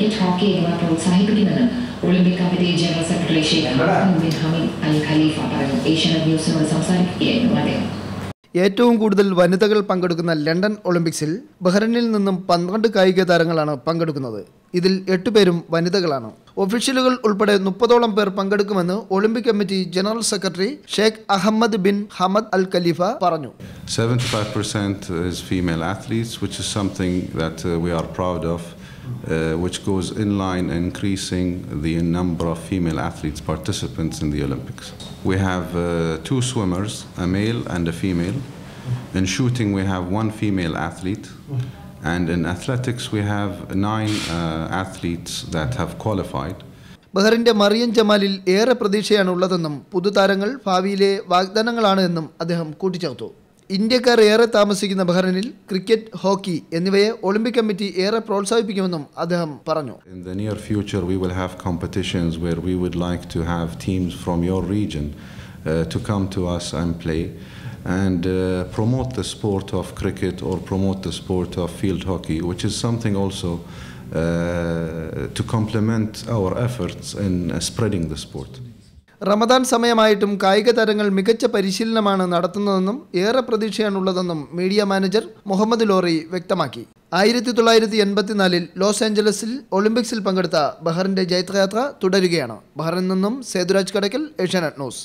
Cricket hockey എന്നിവ പ്രോത്സാഹിപ്പിക്കുമെന്ന് Olympic committee general secretary Sheikh Ahmed bin Hamid Al Khalifa പറഞ്ഞു. ഏഷ്യാനെറ്റ് ന്യൂസിനോട് സംസാരിക്കുകയായിരുന്നു അദ്ദേഹം. ഏറ്റവും കൂടുതൽ വനിതകൾ പങ്കെടുക്കുന്ന ലണ്ടൻ ഒളിമ്പിക്സിൽ ബഹ്റൈനിൽ നിന്നും 12 കായിക താരങ്ങളാണ് പങ്കെടുക്കുന്നത്. ഇതിൽ 8 പേരും വനിതകളാണ്. ഒഫീഷ്യലുകൾ ഉൾപ്പെടെ 30ഓളം പേർ പങ്കെടുക്കുമെന്ന് Olympic committee general secretary Sheikh Ahmed bin Hamad Al Khalifa പറഞ്ഞു. 75% is female athletes, which is something that we are proud of, which goes in line increasing the number of female athletes participants in the Olympics. We have 2 swimmers, a male and a female. In shooting we have 1 female athlete. And in athletics we have 9 athletes that have qualified. ബഹ്റിന്റെ Mariyam ജമാലിൽ ഏറെ പ്രതീക്ഷയാണ് ഉള്ളതെന്നും പുതുതാരങ്ങൾ ഭാവിയിലെ വാഗ്ദാനങ്ങളാണ് എന്നും അദ്ദേഹം കൂട്ടിച്ചേർത്തു. ഇന്ത്യക്കാർ ഏറെ താമസിക്കുന്ന ബഹ്റിനിൽ ക്രിക്കറ്റ്, ഹോക്കി എന്നിവയെ ഒളിമ്പിക് കമ്മിറ്റി ഏറെ പ്രോത്സാഹിപ്പിക്കുമെന്നും അദ്ദേഹം പറഞ്ഞു. In the near future we will have competitions where we would like to have teams from your region to come to us and play and promote the sport of cricket or promote the sport of field hockey, which is something also to complement our efforts in spreading the sport. Ramadan സമയമായിട്ടും കായിക താരങ്ങൾ മികച്ച പരിശീലനമാണ് നടത്തുന്നതെന്നും ഏറെ പ്രതീക്ഷയാണുള്ളതെന്നും media manager Muhammad lorry വ്യക്തമാക്കി. 1984 loss ആഞ്ചലസിൽ ഒളിമ്പിക്സിൽ പങ്കെടുത്ത ബഹ്റിന്റെ ജൈത്രയാത്ര തുടരുകയാണ്. ബഹ്റിനിൽ നിന്നും സേതുരാജ് കടക്കൽ, ഏഷ്യാനെറ്റ് ന്യൂസ്.